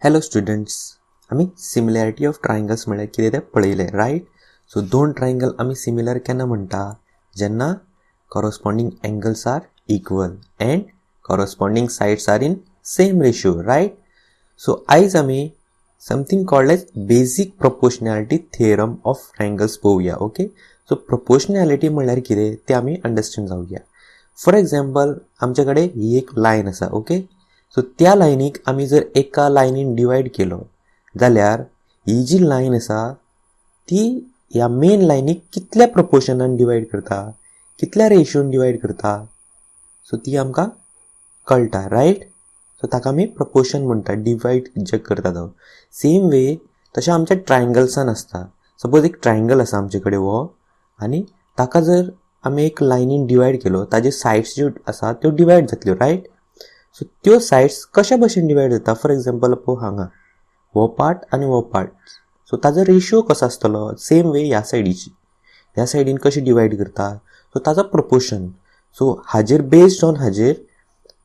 Hello students, आम्ही similarity of triangles म्हळ्यार कितें तें पळयलें, रायट? सो दोन ट्रायंगल आमी सिमिलर केन्ना म्हणटा जेन्ना corresponding angles are equal and corresponding sides are in same ratio, right? So आयज आमी something called as basic proportionality theorem of triangles पळोवया. ओके, सो प्रोपोर्शनॅलिटी म्हळ्यार कितें तें आमी अंडरस्टँड जावया. फॉर एग्जाम्पल आमचे कडेन ही एक लायन आसा. ओके, सो त्या लायनीक आमी जर एका लायनीन डिवायड केलो जाल्यार ही जी लायन आसा ती ह्या मेन लायनीक कितल्या प्रोपोर्शनान डिवायड करता, कितल्या रेशियोन डिवायड करता, सो ती आमकां कळटा, रायट? सो ताका आमी प्रोपोर्शन म्हणटा, डिवायड जे करता तो. सेम वे तशें आमच्या ट्रायंगल्सान आसता. सपोज एक ट्रायंगल आसा आमचे कडेन हो, आनी ताका जर आमी एक लायनीन डिवायड केलो ताजे सायड्स ज्यो आसा त्यो डिवायड जातल्यो, रायट? सो त्यो सायड्स कशा भशेन डिवायड जाता, फॉर एग्जाम्पल पळय हांगा हो पार्ट आनी हो पार्ट, सो ताजो रेशियो कसो आसतलो. सेम वे ह्या सायडीन कशी डिवायड करता, सो ताजो प्रोपोर्शन. सो हाजेर बेस्ड ऑन हाजेर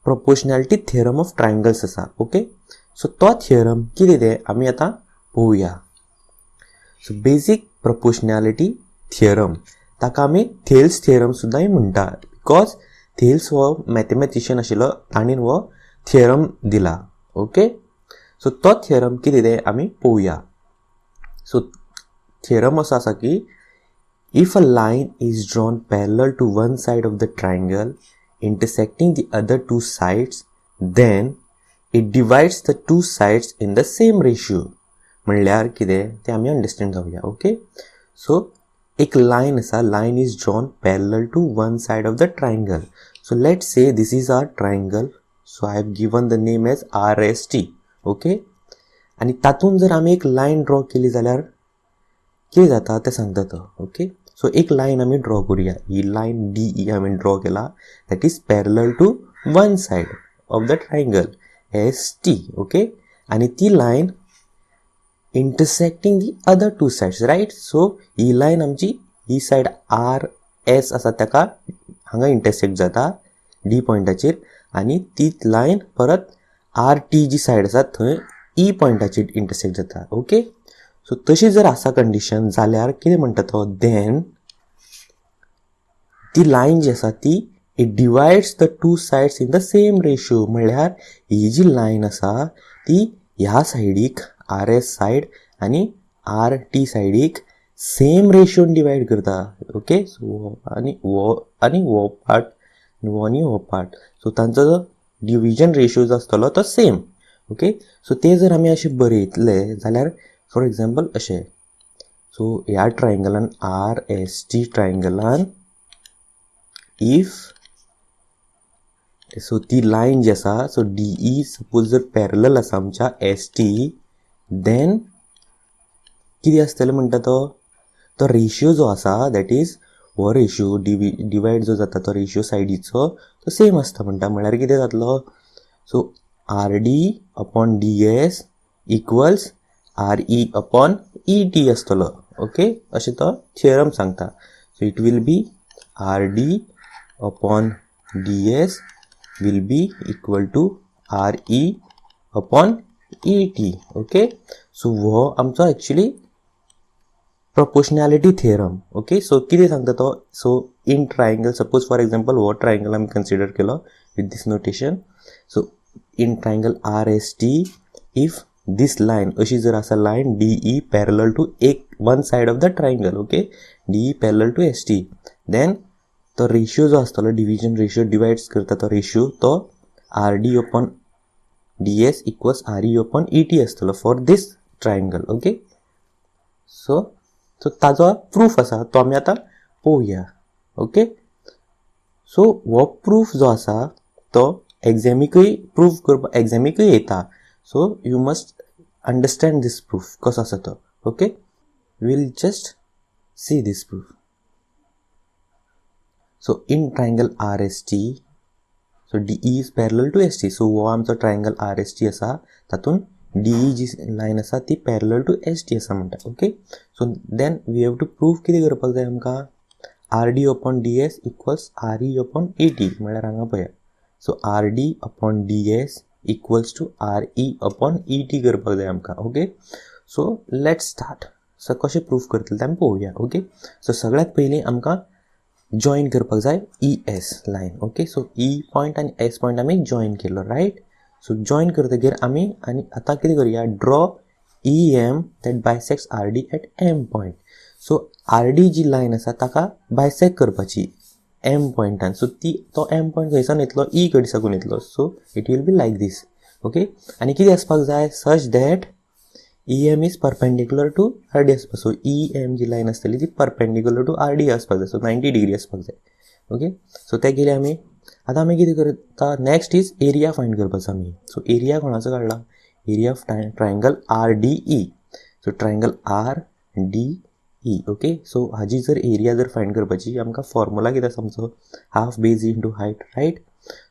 प्रोपोर्शनॅलिटी थियरम ऑफ ट्रायंगल्स आसा. ओके, सो तो थियरम कितें तें आमी आतां पळोवया. सो बेसिक प्रोपोर्शनॅलिटी थियरम ताका आमी थेल्स थियरम सुद्दांय म्हणटा, बिकॉज थेल्स हो मॅथमॅटिशियन आशिल्लो, ताणें हो थियरम दिला. ओके, सो तो थियरम कितें तें आमी पळोवया. सो थियरम असो आसा की if a line is drawn parallel to one side of the triangle intersecting the other two sides, then it divides the two sides in the same ratio. म्हणल्यार कितें तें आमी अंडरस्टँड जावया. ओके, सो एक line आसा, line is drawn parallel to one side of the triangle. So let's say this is our triangle. So I have given the name as RST. Okay, आणि तातून जर आमी एक लायन ड्रॉ केली जाल्यार कितें जाता तें सांगता तो. ओके, सो एक लायन आमी ड्रॉ करूया. ही लायन DE आमी ड्रॉ केला, that is parallel to one side of the triangle ST. Okay, आणि ती line intersecting the other two sides, right? So ही लायन आमची ही साइड RS आसा ताका हांगा इंटरसेक्ट जाता D पॉयंटाचेर, आनी तीच लायन परत RT जी सायड आसा थंय E पॉयंटाचेर इंटरसेक्ट जाता. ओके, सो तशी जर आसा कंडिशन जाल्यार कितें म्हणटा तो, देन ती लायन जी आसा ती it divides the two sides in the same ratio. म्हणल्यार ही जी लायन आसा ती ह्या सायडीक RS सायड आनी RT सायडीक सेम रेशियोन डिवायड करता. ओके, सो आनी हो पार्ट आनी हो पार्ट, सो तांचो जो डिविजन रेशियो जो आसतलो तो सेम. ओके, सो ते जर आमी अशें बरयतले जाल्यार फॉर एग्जाम्पल अशें, सो ह्या ट्रायंगलान RST ट्रायंगलान इफ सो ती लायन जी आसा, सो DE सपोज जर पॅरलल आसा आमच्या ST, देन कितें आसतलें म्हणटा तो रेशियो जो आसा दॅट इज हो रेशियो डिवायड जो जाता तो रेशियो सायडीचो तो सेम आसता म्हणटा. म्हळ्यार कितें जातलो, so RD upon DS equals RE upon ET आसतलो. ओके, अशें तो थियरम सांगता. So it will be RD upon DS will be equal to RE upon ET. Okay, so हो आमचो actually proportionality theorem. Okay, so कितें सांगता तो, so in triangle suppose for example हो ट्रायंगल आमी कन्सिडर केलो with this notation. So in triangle RST if this line अशी जर आसा लायन DE पॅरलल टू एक one side of the triangle. Okay, DE parallel to ST, then तो ratio जो आसतलो डिविजन रेशियो डिवायड्स करता तो रेशियो तो RD upon DS equals RE upon ET आसतलो for this triangle. Okay, so ताजो proof आसा तो आमी आतां पळोवया. ओके, सो हो प्रूफ जो आसा तो एग्जामीकूय प्रूफ करपाक एग्जामीकूय येता. So you must understand this proof कसो आसा तो. Okay, we'll just see this proof. So in triangle RST, so DE is parallel to ST. सो हो आमचो ट्रायंगल RST आसा, तातून DE जी लायन आसा ती पॅरलल टू ST आसा म्हणटा. Okay, so then we have to proof कितें करपाक जाय आमकां, RD upon DS equals RE upon ET. म्हळ्यार हांगा पळया, so RD upon DS equals to RE/ET करपाक जाय आमकां. Okay, so let's start. So कशें प्रूफ करतले तें आमी पळोवया. ओके, सो सगळ्यात पयलीं आमकां जॉइन करपाक जाय ES line. Okay, so E point आनी S पॉयंट आमी जॉइन केलो, रायट. सो जॉइन करतकीर आमी आनी आतां कितें करुया, draw EM that bisects RD at M point. So RD जी लायन आसा ताका बायसेक्ट करपाची M पॉयंटान. सो तो M पॉयंट खंयसान येतलो, E कडे साकून येतलो. So it will be like this. Okay, आनी कितें आसपाक जाय, such that EM is perpendicular to RD आसपाक. सो EM जी लायन आसतली ती परपेंडिक्युलर टू RD आसपाक जाय. सो 90 डिग्री आसपाक जाय. ओके, सो ते केले आमी. आतां आमी कितें करता, नेक्स्ट इज एरिया फायंड करपाचो आमी. सो एरिया कोणाचो काडला, area of triangle RDE. So triangle RDE. Okay, so हाजी जर एरिया जर फायंड करपाची आमकां फॉर्मुला कितें आसा आमचो, half base into height, right.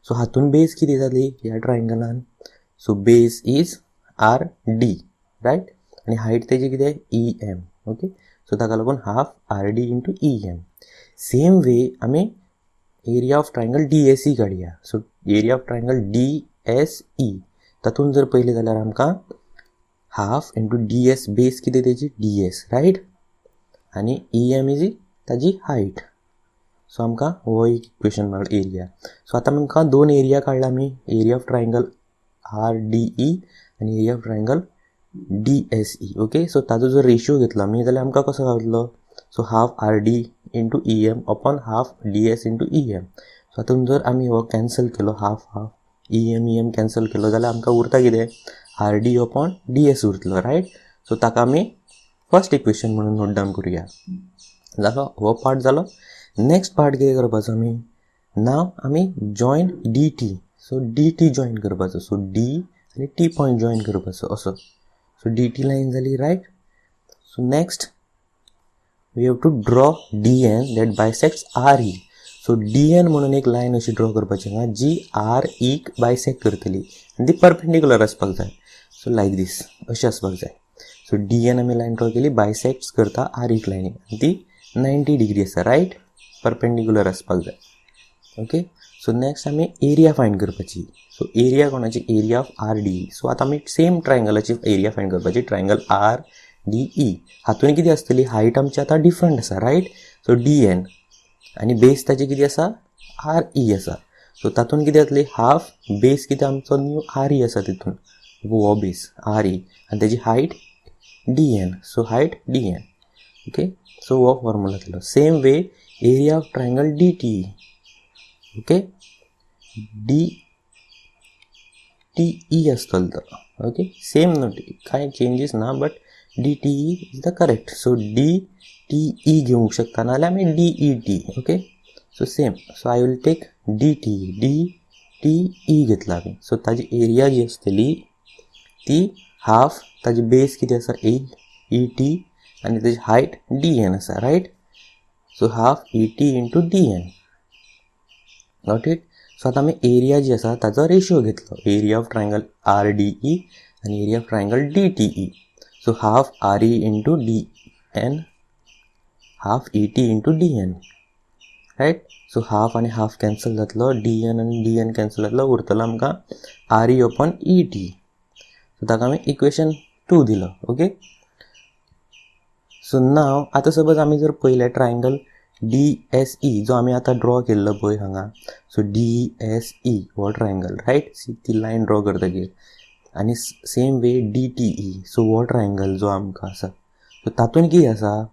So हातून बेज कितें जाली ह्या ट्रायंगलान, so base is RD, right. आनी हायट तेजी कितें, EM. ओके, सो ताका लागून half RD into EM. Same way आमी एरिया ऑफ ट्रायंगल DSE काडया. So area of triangle DSE तातून जर पयलें जाल्यार आमकां हाफ इंटू DS बेस कितें तेजी DS, रायट. आनी EM इज ताजी हायट. सो आमकां हो एक इक्वेशन मेळ्ळो एरिया. सो आतां आमकां दोन एरिया काडला आमी, एरिया ऑफ ट्रायंगल RDE आनी area of triangle DSE. Okay, so ताजो जर रेशियो घेतलो आमी जाल्यार आमकां कसो गावतलो, so half RD into EM upon half DS into EM. So हातून जर आमी हो कॅन्सल केलो, हाफ EM कॅन्सल केलो जाल्यार आमकां उरता कितें, RD अपॉन DS उरतलो, रायट. सो ताका आमी फर्स्ट इक्वेशन म्हणून नोट डावन करुया. जालो हो पार्ट जालो. नेक्स्ट पार्ट कितें करपाचो आमी, नाव आमी join DT. So DT join करपाचो. सो D आनी T पॉयंट जॉइन करपाचो असो. सो DT लायन जाली, right. So next we have to draw DN that bisects RE. So DN म्हणून एक लायन अशी ड्रॉ करपाची हांगा जी RE बायसेक्ट करतली आनी ती परपेंडिक्युलर आसपाक जाय. सो लायक दीस अशी आसपाक जाय. सो DN आमी लायन ड्रॉ केली, बायसेक्ट्स करता RE लायनी आनी ती 90 डिग्री आसा, रायट, परपेंडिक्युलर आसपाक जाय. ओके, सो नेक्स्ट आमी एरिया फायंड करपाची. सो एरिया कोणाची, एरिया ऑफ RDE. सो आतां आमी सेम ट्रायंगलाची एरिया फायंड करपाची, ट्रायंगल RDE. हातून कितें आसतली, हायट आमची आतां डिफरंट आसा, रायट. सो DN आनी बेस ताची कितें आसा, RE आसा. सो तातून कितें जातली, हाफ बेस कितें आमचो न्यू RE आसा तितून, हो बेस RE आनी ताजी height DN. So height DN. Okay, so हो फॉर्मुला केलो. Same way area of triangle DTE. Okay, DTE आसतलो तो. ओके, सेम नोट, कांय चेंजीस ना, but DTE is the correct. So DTE घेवंक शकता नाल्यार आमी DET. Okay, so same. So I will take DTE घेतला आमी. सो ताजी एरिया जी आसतली ती हाफ, ताजी बेस कितें आसा ET आनी ताजी हायट DN आसा, right. So half ET into DN. Got it. So आतां आमी एरिया जी आसा ताजो रेशियो घेतलो, एरिया ऑफ ट्रायंगल RDE आनी area of triangle DTE. So half RE into DN, half ET into DN, right. So half आनी half cancel जातलो, DN आनी DN कॅन्सल जातलो, उरतलो आमकां RE अपॉन ET. सो ताका आमी इक्वेशन 2 दिलो. ओके, सो नाव आतां सपोज आमी जर पयलें ट्रायंगल DSE जो आमी आतां ड्रॉ केल्लो पळय हांगा. सो DSE हो ट्रायंगल, रायट, ती लायन ड्रॉ करतकीर. आनी सेम वे DTE. सो हो ट्रायंगल जो आमकां आसा, सो तातून कितें आसा,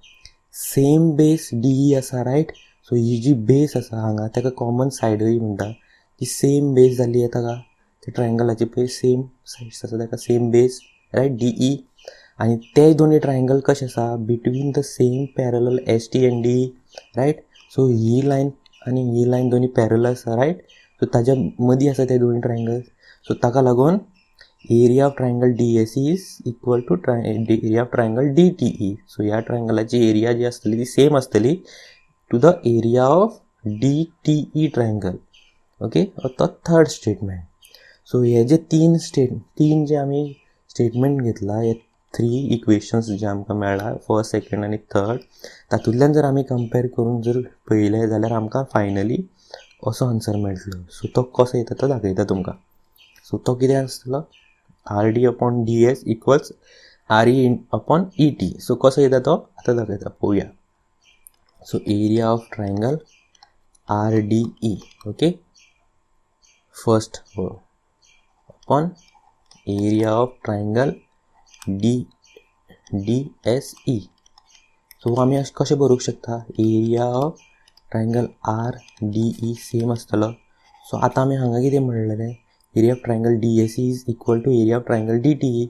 सेम बेस DE आसा, रायट. सो ही जी बेस आसा हांगा ताका कॉमन सायडूय म्हणटा, ती सेम बेस जाली ताका, त्या ट्रायंगलाची पळय सेम सायड्स आसा ताका सेम बेस, रायट, DE. आनी ते दोनी ट्रायंगल कशें आसा, between the same parallel ST and DE, right. So ही लायन आनी ही लायन दोनी पॅरलल आसा, रायट. सो ताज्या मदीं आसा ते दोनी ट्रायंगल. सो ताका लागून area of triangle DSE is equal to area of triangle DTE. So ह्या ट्रायंगलाची एरिया जी आसतली ती सेम आसतली to the area of DTE triangle. Okay, तो थर्ड स्टेटमेंट. सो हे जे तीन जे आमी स्टेटमेंट घेतला, हे 3 इक्वेशन्स जे आमकां मेळ्ळा, फर्स्ट, सेकंड आनी थर्ड, तातूंतल्यान जर आमी कंपेर करून जर पळयलें जाल्यार आमकां फायनली असो आन्सर मेळटलो. सो तो कसो येता तो दाखयता तुमकां. सो तो कितें आसतलो RD upon DS equals RE upon ET. So कसो येता तो आतां दाखयता पळोवया. So area of triangle RDE, okay, first upon area of triangle DSE. So आमी अशें कशें बरोवंक शकता, area of triangle RDE same आसतलो. सो आतां आमी हांगा कितें म्हणलेलें, area of triangle DSE is equal to area of triangle DTE.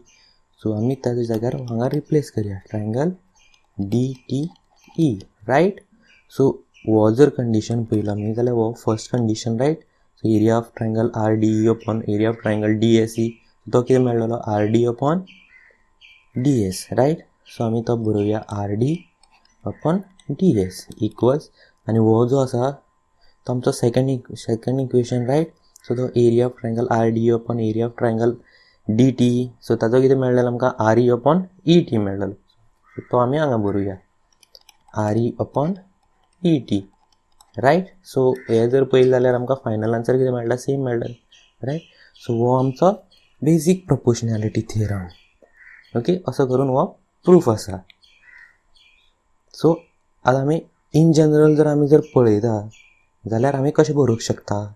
So आमी ताच्या जाग्यार हांगा रिप्लेस करया ट्रायंगल DTE, रायट. सो हो जर कंडिशन पळयलो आमी जाल्यार हो first condition, right. So area of triangle RDE upon area of triangle DSE, तो कितें मेळ्ळलो RD upon DS, right. So आमी तो बरोवया RD अपॉन DS इक्वल्स, आनी हो जो आसा तो आमचो सेकंड इक्वेशन, रायट. सो तो area of triangle RDE upon area of triangle DTE. So ताचो कितें मेळ्ळेलो आमकां RE अपॉन ET मेळ्ळेलो. सो तो आमी हांगा बरोवया RE upon ET, right. So हे जर पळयलें जाल्यार आमकां फायनल आन्सर कितें मेळटा, सेम मेळटा, रायट. सो हो आमचो बेजीक प्रोपोर्शनॅलिटी थियरम, ओके. असो करून हो प्रूफ आसा. सो आतां आमी इन जनरल जर पळयता जाल्यार आमी कशें बरोवंक शकता.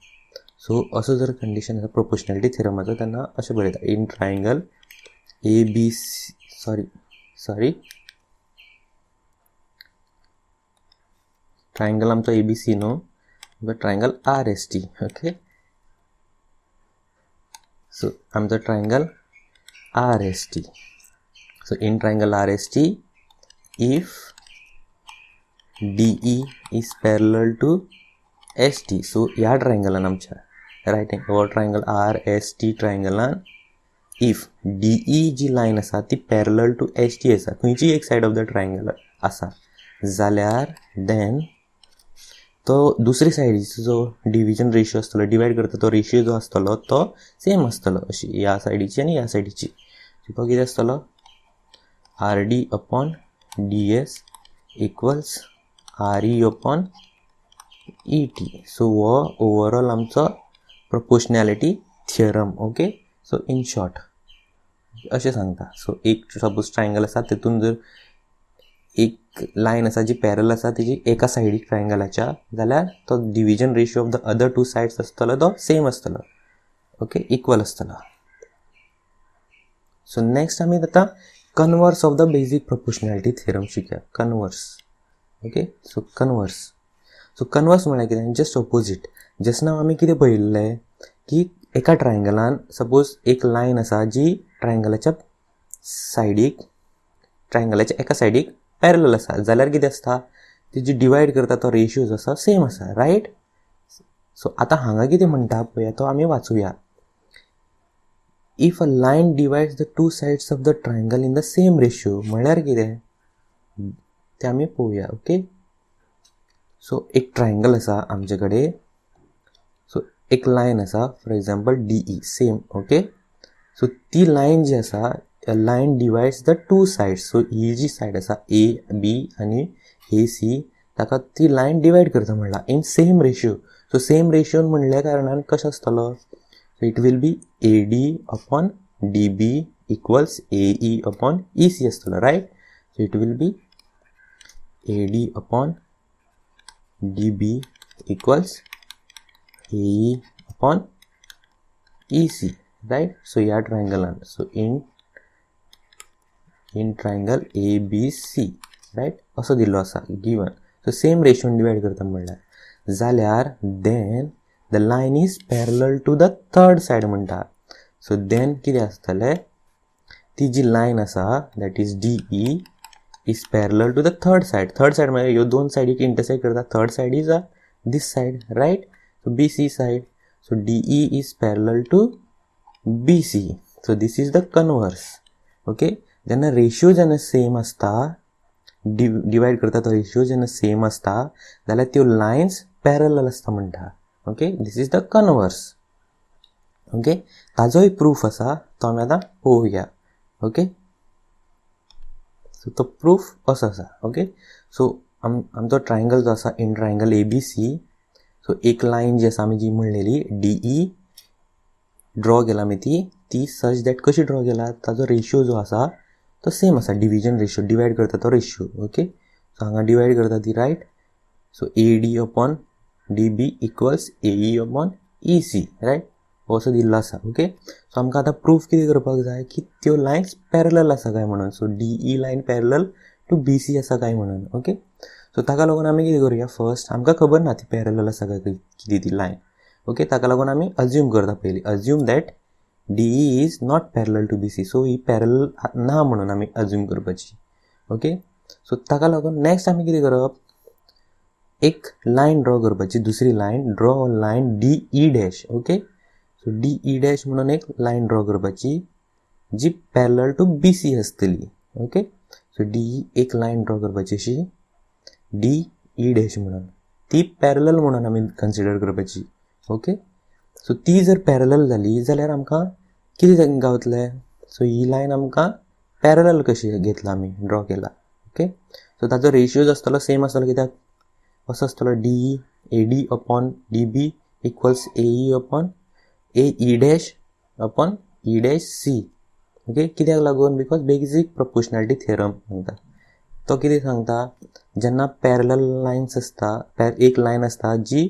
सो असो जर कंडिशन आसा प्रोपोर्शनॅलिटी थियरमाचो तेन्ना अशें बरयता, in triangle ABC, sorry triangle आमचो ABC न्हू, but triangle RST, okay. So आमचो triangle RST. So in triangle RST if DE is parallel to ST. So ह्या ट्रायंगलान आमच्या रायट हो ट्रायंगल RST ट्रायंगलान इफ DE जी लायन आसा ती पॅरलल टू ST आसा, खंयची एक सायड ऑफ द ट्रायंगल आसा जाल्यार देन तो दुसरी सायडीचो जो डिविजन रेशियो आसतलो, डिवायड करता तो रेशियो जो आसतलो तो सेम आसतलो, अशी ह्या सायडीची आनी ह्या सायडीची. सो तो कितें आसतलो RD upon DS equals RE upon ET. So हो ओवरऑल आमचो proportionality theorem, okay. So in short अशें सांगता. सो एक सपोज ट्रायंगल आसा, तितून जर एक लायन आसा जी पॅरल आसा तेजी एका सायडीक ट्रायंगलाच्या, जाल्यार तो division ratio of the other two sides आसतलो तो सेम आसतलो, ओके, इक्वल आसतलो. सो नेक्स्ट आमी आतां converse of the basic proportionality theorem शिकया. Converse, okay. सो कन्वर्स म्हळ्यार कितें, जस्ट ऑपोजीट. जस्ट नाव आमी कितें पळयल्लें की एका ट्रायंगलान सपोज एक लायन आसा जी ट्रायंगलाच्या एका सायडीक पॅरलल आसा, जाल्यार कितें आसता, तेजी डिवायड करता तो रेशियो जो आसा सेम आसा, रायट. सो आतां हांगा कितें म्हणटा पळया तो आमी वाचूया. If a line divides the two sides of the triangle in the same ratio म्हळ्यार कितें तें आमी पळोवया, ओके. सो एक ट्रायंगल आसा आमचे कडेन, सो एक लायन आसा for example DE same, okay. So ती लायन जी आसा, line divides the two sides. So ही जी सायड आसा AB आनी AC, ताका ती लायन डिवायड करता म्हणला in same ratio. So same रेशियोन म्हणल्या कारणान कशें आसतलो, so it will be AD upon DB equals AE upon EC आसतलो, right. So it will be AD upon DB equals AE upon EC, right. So ह्या ट्रायंगलान, so in triangle ABC, right, असो दिल्लो आसा गिवन. सो सेम रेशियोन divide करता म्हणल्यार जाल्यार then the line is parallel to the third side म्हणटा. सो देन कितें आसतलें, ती जी लायन आसा that is DE is parallel to the third side. Third side म्हळ्यार ह्यो दोन सायडीक इंटरसेक्ट करता. Third side is this side, right. So BC side. So DE is parallel to BC. So this is the converse, okay. जेन्ना ratio जेन्ना same आसता, divide करता तो रेशियो जेन्ना सेम आसता जाल्यार त्यो लायन्स पॅरलल आसता म्हणटा, okay. This is the converse, okay. ताजोय प्रूफ आसा तो आमी आतां पळोवया, ओके. सो तो प्रूफ असो आसा, ओके. सो आमचो ट्रायंगल जो आसा इन ट्रायंगल ABC, सो एक लायन जी आसा आमी जी म्हणलेली DE ड्रॉ केला आमी ती सच दॅट कशी ड्रॉ केला, ताजो रेशियो जो आसा तो सेम आसा, डिविजन रेशियो, डिवायड करता तो रेशियो. ओके, सो हांगा डिवायड करता ती, right. So AD upon DB equals AE upon EC, right. असो दिल्लो आसा. ओके, सो आमकां आतां प्रूफ कितें करपाक जाय की त्यो लायन्स पॅरलल आसा काय म्हणून. So DE line parallel to BC आसा काय म्हणून. ओके, सो ताका लागून आमी कितें करूया, फर्स्ट आमकां खबर ना ती पॅरलल आसा काय कितें ती लायन. ओके, ताका लागून आमी अज्यूम करता पयलीं, assume that DE is not parallel to BC. So ही पॅरलल ना म्हणून आमी अज्यूम करपाची. ओके, सो ताका लागून नेक्स्ट आमी कितें करप, एक लायन ड्रॉ करपाची, दुसरी line, draw line DE dash. Okay, so DE dash म्हणून एक लायन ड्रॉ करपाची जी पॅरलल टू BC आसतली. ओके, सो DE एक लायन ड्रॉ करपाची अशी DE डॅश म्हणून, ती पॅरलल म्हणून आमी कन्सिडर करपाची. ओके, सो ती जर पॅरलल जाली जाल्यार आमकां कितें गावतलें, सो ही लायन आमकां पॅरलल कशी घेतला आमी, ड्रॉ केला. ओके, सो ताजो रेशियोज आसतलो सेम आसतलो, कित्याक असो आसतलो DE AD upon DB equals AE upon AE dash upon E dash C. Okay, कित्याक लागून, बिकॉज बेसिक प्रोपोर्शनॅलिटी थिअरम सांगता. तो कितें सांगता, जेन्ना पॅरलल लायन्स आसता, एक लायन आसता जी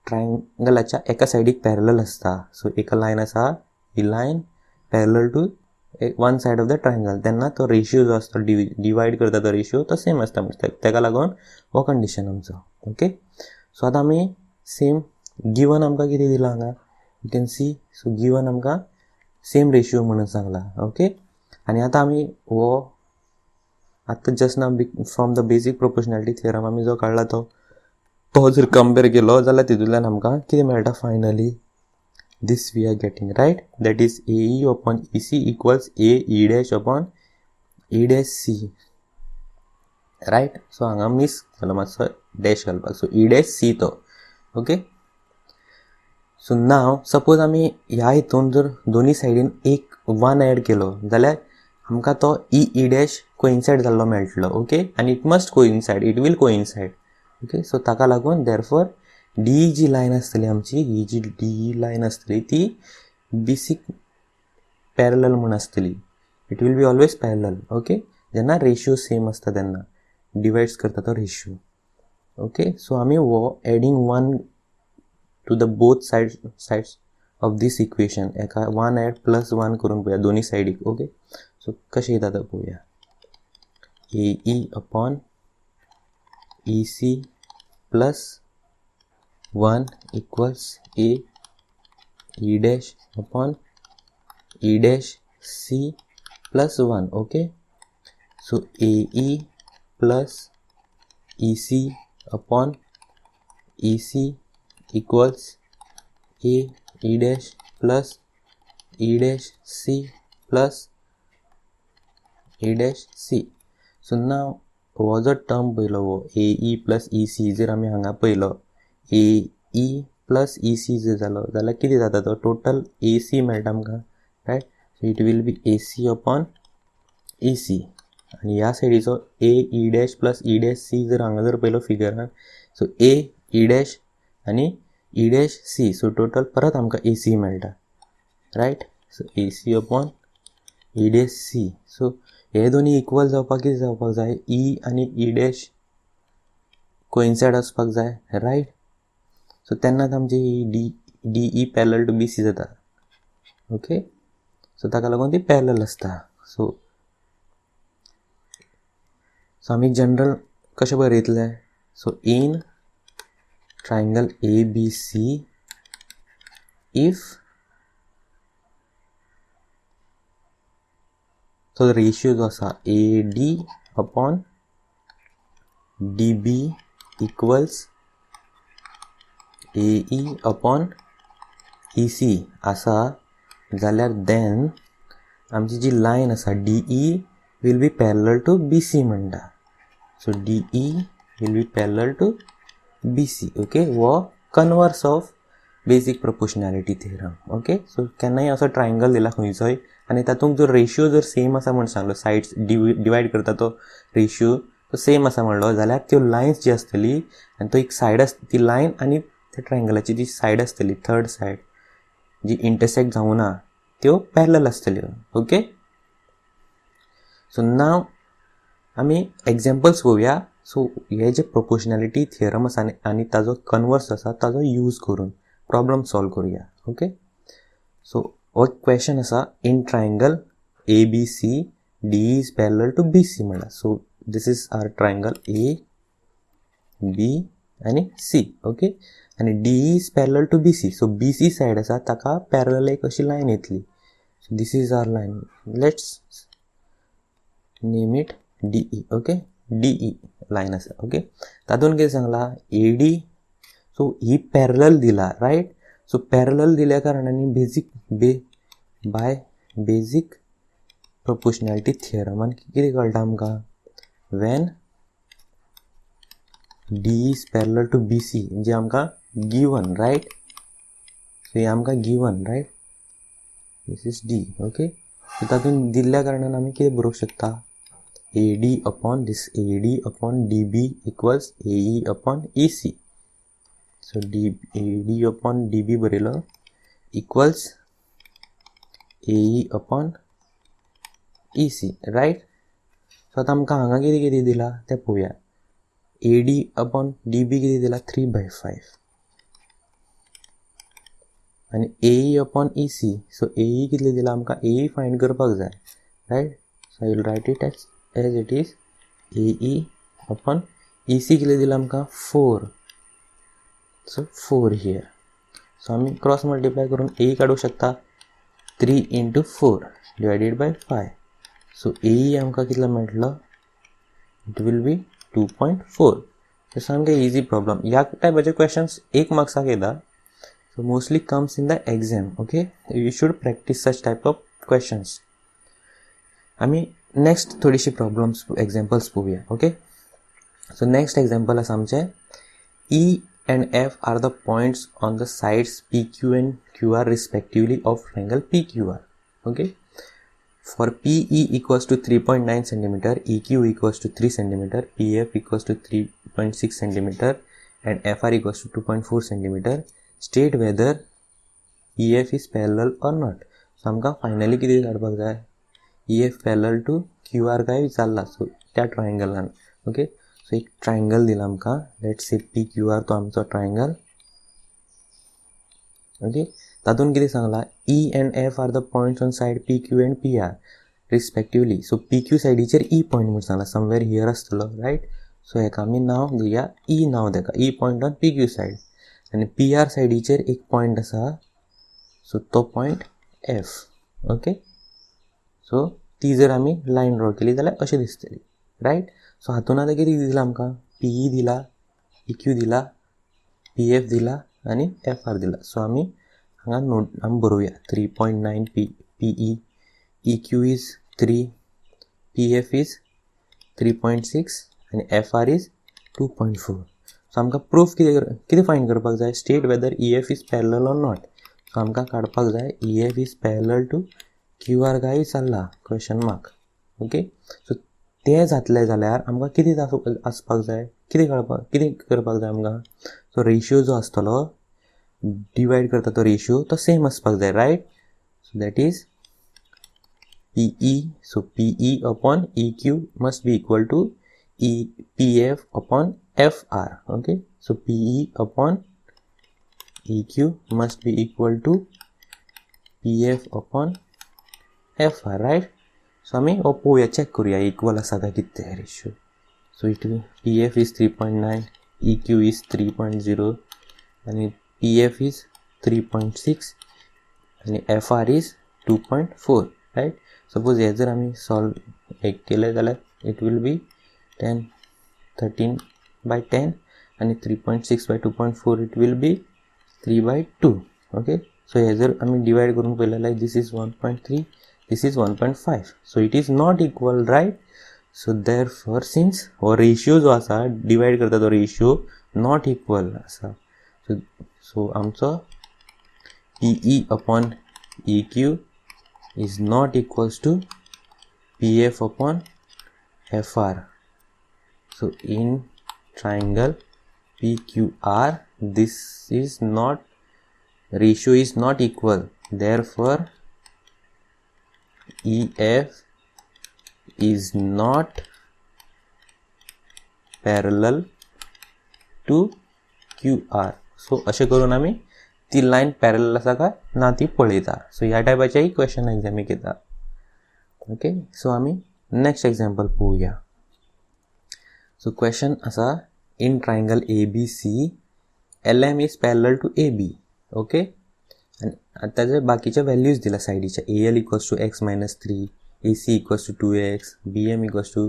ट्रायंगलाच्या एका सायडीक पॅरलल आसता. सो एक लायन आसा, ही line parallel to one side of the triangle, तेन्ना तो रेशियो जो आसता, डिवायड करता तो रेशियो तो सेम आसता. तेका लागून हो कंडिशन आमचो. ओके, सो आतां आमी सेम गिवन आमकां कितें दिलां हांगा, you can see. So given आमकां सेम रेशियो म्हणून सांगला. ओके, आनी आतां आमी हो आतां जस्ट नाव फ्रॉम द बेसीक प्रोपोर्शनॅलिटी थिअरम आमी जो काडला तो जर कंपेर केलो जाल्यार तितूंतल्यान आमकां कितें मेळटा finally, this we are getting, right, that is AE upon EC equals AE dash upon E dash C, right. so हांगा मिस जालो मातसो डॅश घालपाक, सो E dash C तो. ओके, सो नाव सपोज आमी ह्या हितून जर दोनी सायडीन एक 1 एड केलो जाल्यार आमकां तो E डॅश कोइन्सायड जाल्लो मेळटलो. ओके, आनी it must coincide, it will coincide. Okay, so ताका लागून देरफॉर DE जी लायन आसतली आमची, ही जी DE लायन आसतली ती BC पॅरलल म्हूण आसतली. It will be always parallel. Okay, जेन्ना रेशियो सेम आसता तेन्ना डिवायड्स करता तो रेशियो. ओके, सो आमी हो adding 1 to the both sides of this equation, एका 1 एड प्लस 1 करून पळोवया दोनी सायडीक. ओके, सो कशें येता तो पळोवया. AE upon EC plus 1 equals E dash upon E dash C plus 1. Okay, so AE plus EC upon EC equals AE dash plus E dash C plus E dash C. So now हो जो term पयलो हो AE plus EC जर आमी हांगा पयलो AE plus EC जर जालो जाल्यार कितें जाता तो टोटल AC मेळटा आमकां, right. So it will be AC upon EC. आनी ह्या सायडीचो AE dash plus E dash C जर हांगा जर पयलो फिगरान, सो AE डॅश आनी E dash C, so total परत आमकां AC मेळटा, right. So AC upon E dash C. So हे दोनी इक्वल जावपाक कितें जावपाक जाय, E आनी E डॅश कोइन्सायड आसपाक जाय, रायट. सो तेन्नाच आमची ही DE पॅरलल टू BC जाता. ओके, सो ताका लागून ती पॅरलल आसता. सो आमी जनरल कशें बरयतले, so in triangle ABC if तो रेशियो जो आसा AD upon DB equals AE upon EC आसा जाल्यार देन आमची जी लायन आसा DE will be parallel to BC म्हणटा. So DE will be parallel to BC. Okay, वो converse of basic proportionality theorem. Okay, so केन्नाय असो ट्रायंगल दिला खंयचोय आनी तातूंत जर रेशियो जर सेम आसा म्हण सांगलो, सायड्स डिवायड करता तो रेशियो तो सेम आसा म्हणलो जाल्यार त्यो लायन्स जी आसतली आनी तो एक सायड ती लायन आनी त्या ट्रायंगलाची जी सायड आसतली, थर्ड सायड, जी इंटरसेक्ट जावना त्यो पॅरलल आसतल्यो. ओके, सो नाव आमी एग्जाम्पल्स पळोवया. सो हे जे प्रोपोर्शनॅलिटी थियरम आसा आनी ताजो कन्वर्स आसा ताजो यूज करून प्रॉब्लम सॉल्व करूया. ओके, सो हो क्वेश्चन आसा, in triangle ABC DE is parallel to BC म्हणला. So this is our triangle AB आनी C. ओके, आनी DE is parallel to BC. So BC side आसा ताका पॅरलल एक अशी लायन येतली. So this is our line. Let's name it DE. Okay, DE line आसा. Okay, तातूंत कितें सांगला AD. सो ही पॅरलल दिला, रायट. सो पॅरलल दिल्या कारणाने बाय बेजीक प्रोपोर्शनॅलिटी थियरमान कितें कळटा आमकां, when DE is parallel to BC जे आमकां गिवन, रायट. सो हे आमकां given, right. This is D. Okay, so तातूंत दिल्ल्या कारणान आमी कितें बरोवंक शकता, AD upon this AD upon DB equals AE upon EC. So AD upon DB बरयलो equals AE upon EC, right. So आतां आमकां हांगा कितें कितें दिला तें पळोवया. AD upon DB कितें दिला 3/5 आनी AE upon EC. So AE कितलें दिला आमकां, AE फायंड करपाक जाय, right. So I will write it as it is AE upon EC कितलें दिला आमकां 4. So 4 here. सो आमी क्रॉस मल्टिप्लाय करून AE काडूंक शकता 3 into 4 divided by 5. So AE आमकां कितलो मेळटलो, इट विल बी 2.4. सो सामकें इजी प्रॉब्लम. ह्या टायपाचे क्वेश्चन्स 1 मार्क्साक येता. So mostly comes in the exam. Okay, you should practice such type of questions. आमी नेक्स्ट थोडीशी प्रॉब्लम्स एग्जाम्पल्स पळोवया. ओके, सो नेक्स्ट एग्जाम्पल आसा आमचें, E and F are the points on the sides PQ and QR respectively of triangle PQR. Okay, for PE equals to 3.9 cm, EQ equals to 3 cm, PF equals to 3.6 cm and FR equals to 2.4 cm, state whether EF is parallel or not. So आमकां finally कितें काडपाक जाय, EF parallel to QR काय विचारला. So त्या ट्रायंगलान. Okay, so एक triangle दिला आमकां, लेट्स से PQR तो आमचो ट्रायंगल. ओके, तातूंत कितें सांगला, E and F are the points on side PQ and PR respectively. So PQ सायडीचेर E point म्हणून सांगला, समवेर हियर आसतलो, रायट. सो हेका आमी नांव दिवया E नांव तेका, E point on PQ said. आनी PR सायडीचेर एक पॉयंट आसा, सो तो पॉयंट F. ओके, सो ती जर आमी लायन ड्रॉ केली जाल्यार अशी दिसतली, रायट. सो हातून आतां कितें दिला आमकां, PE दिला, EQ दिला, PF दिला आनी FR दिला. सो आमी हांगा नोट आमी बरोवया 3.9 PE, EQ is 3, PF is 3.6 आनी FR इज 2.4. सो आमकां प्रूफ कितें फायंड करपाक जाय, state whether EF is parallel or not. So आमकां काडपाक जाय EF is parallel to QR काय विचारला, क्वेश्चन मार्क. ओके, सो तें जातलें जाल्यार आमकां कितें आसपाक जाय, कितें करपाक जाय आमकां. सो रेशियो जो आसतलो, डिवायड करता तो रेशियो तो सेम आसपाक जाय, right. So that is PE. So PE upon EQ must be equal to PF upon FR. Okay, so PE upon EQ must be equal to PF upon FR, right. So आमी हो पळोवया, check करूया equal आसा काय कितें ratio. So it PF is 3.9, EQ is 3.0 आनी PF is 3.6 आनी FR is 2.4, right. Suppose हे जर आमी सॉल्व एक केलें जाल्यार इट वील बी 13/10 आनी 3.6/2.4 it will be 3/2. Okay, so हे जर आमी डिवायड करून पळयलें जाल्यार this is 1.3, this is 1.5. so it is not equal, right. so therefore since our ratio जो आसा डिवाइड करता तो रेशियो नॉट इक्वल आसा, so आमचो PE upon EQ is not equals to PF upon FR. so in triangle PQR this is not ratio is not equal, therefore EF is not parallel to QR. So अशें करून आमी ती lion parallel आसा काय ना ती पळयता. So ह्या टायपाचेय क्वेश्चन एग्जामीक येता. ओके, सो आमी नेक्स्ट एग्जाम्पल पळोवया. सो क्वेश्चन आसा in triangle ABC LM is parallel to AB. Okay, आनी ताजे बाकीचे व्हॅल्यूज दिला सायडीचे. AL equals to x-3, AC equals to 2x, BM equals to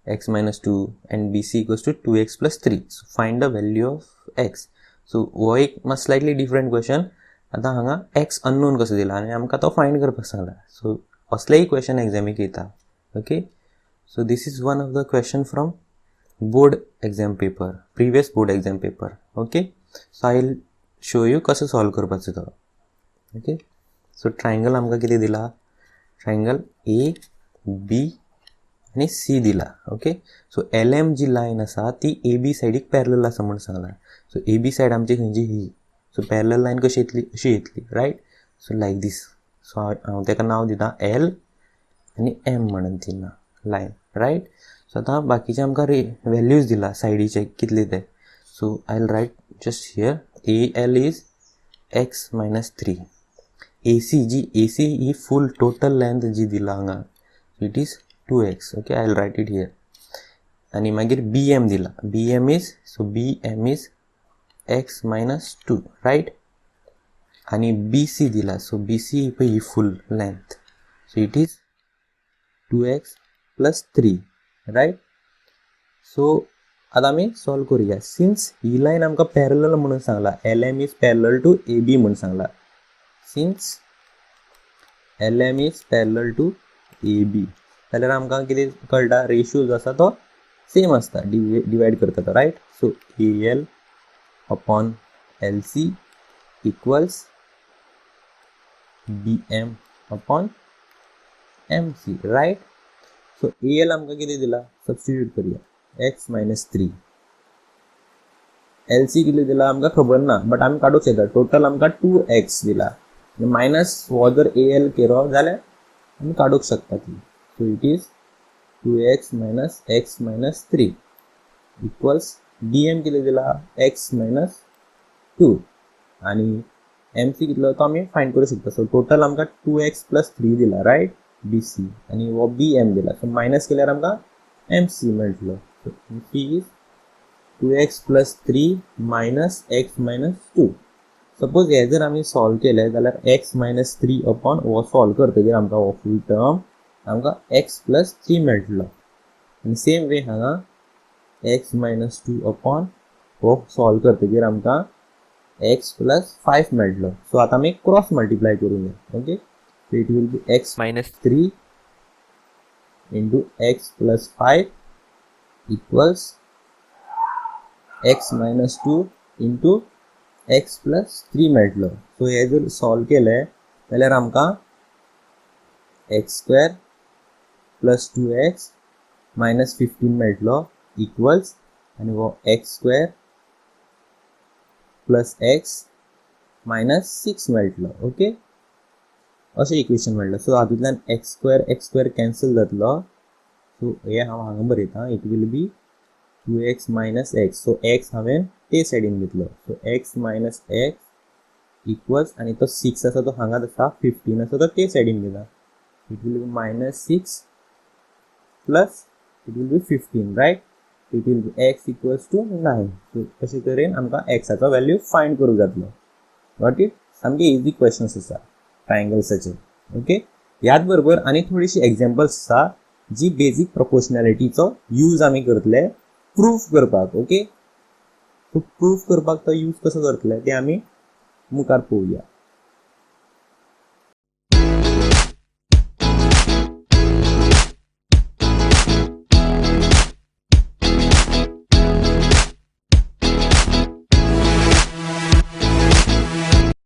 x-2 and BC equals to 2x plus 3. So find the value of x. So हो एक मात slightly different question. आता हांगा x अननोन कसो दिला आनी आमकां तो फायंड करपाक सांगला. सो असलेय क्वेश्चन एग्जामीक येता. Okay, so this is one of the question from board exam paper, previous board exam paper. Okay, so I will show you कसो सॉल्व करपाचो तो. ओके, सो ट्रायंगल आमकां कितें दिला, ट्रायंगल AB आणि C दिला. ओके, सो LM जी line आसा ती AB सायडीक पॅरलल आसा म्हणून सांगला. सो AB सायड आमची खंयची ही. सो पॅरलल लायन कशी येतली, अशी येतली, रायट. सो लायक दीस. सो हांव ताका नांव दिता L आनी M म्हणून ती लायन, रायट. सो आतां बाकीचे आमकां व्हॅल्यूज दिला सायडीचे कितले ते. So I will write just here AL is x-3. AC जी AC ही फूल टोटल लेंथ जी दिला हांगा, it is 2x. Okay, I will write it here. आनी मागीर BM दिला, BM is, so BM is x-2, right. आनी BC दिला, सो BC ही पळय ही full length, so it is 2x plus 3, right. So आतां आमी सॉल्व करुया. सिन्स ही लायन आमकां पॅरलल म्हणून सांगला, LM is parallel to AB म्हणून सांगला. Since LM is parallel to AB जाल्यार आमकां कितें कळटा, रेशियो जो आसा तो सेम आसता, डिवायड करता तो, right. So AL upon LC equals BM upon MC, right. So AL आमकां कितें दिला, सबस्टिट्यूट करूया, x-3. LC कितले दिला आमकां खबर ना, बट आमी काडूंक शकता. टोटल आमकां 2x दिला, मायनस हो जर AL केलो जाल्यार आमी काडूंक शकता ती. So it is 2x minus x minus 3 equals BM कितले दिला, x-2 आणि MC कितलो तो आमी फाइंड करू शकता. सो टोटल आमकां 2x plus 3 दिला, रायट, BC आणि वो BM दिला. सो मायनस केल्यार आमकां MC मेळटलो. So MC is 2x plus 3 minus x minus 2. Suppose हे जर आमी सॉल्व केले जाल्यार x-3 अपॉन हो सॉल्व करतकीर आमकां हो फूल टर्म आमकां x plus 3 मेळटलो. आनी सेम वे हांगा x-2 अपॉन हो सॉल्व करतकीर आमकां x plus 5 मेळटलो. सो आतां आमी क्रॉस मल्टिप्लाय करूया. Okay, so it will B x-3 into x plus 5 equals x-2 into x plus 3 मेळटलो. सो हे जर सॉल्व केले जाल्यार आमकां x² plus 2x minus 15 मेळटलो इक्वल्स आनी वो x² plus x minus 6 मेळटलो. ओके, अशें इक्वेशन मेळटलो. सो हातूंतल्यान x² कॅन्सल जातलो. सो हे हांव हांगा बरयता, it will B 2x minus x. So x हांवें ते सायडीन घेतलो. So x minus x equals आनी तो 6 आसा तो हांगाच आसा, 15 आसा तो ते सायडीन घेता. It will be -6 plus it will be 15, right. It will be x equals to 9. So अशे तरेन आमकां एक्साचो व्हॅल्यू फायंड करूंक जातलो. Got it. सामके इजी क्वेश्चन्स आसा ट्रायंगल्साचे. ओके, ह्याच बरोबर आनी थोडीशी एग्जाम्पल्स आसा जी बेजीक प्रोपोर्शनॅलिटीचो यूज आमी करतले प्रूफ करपाक. ओके, सो प्रूफ करपाक तो यूज कसो करतले ते आमी मुखार पळोवया.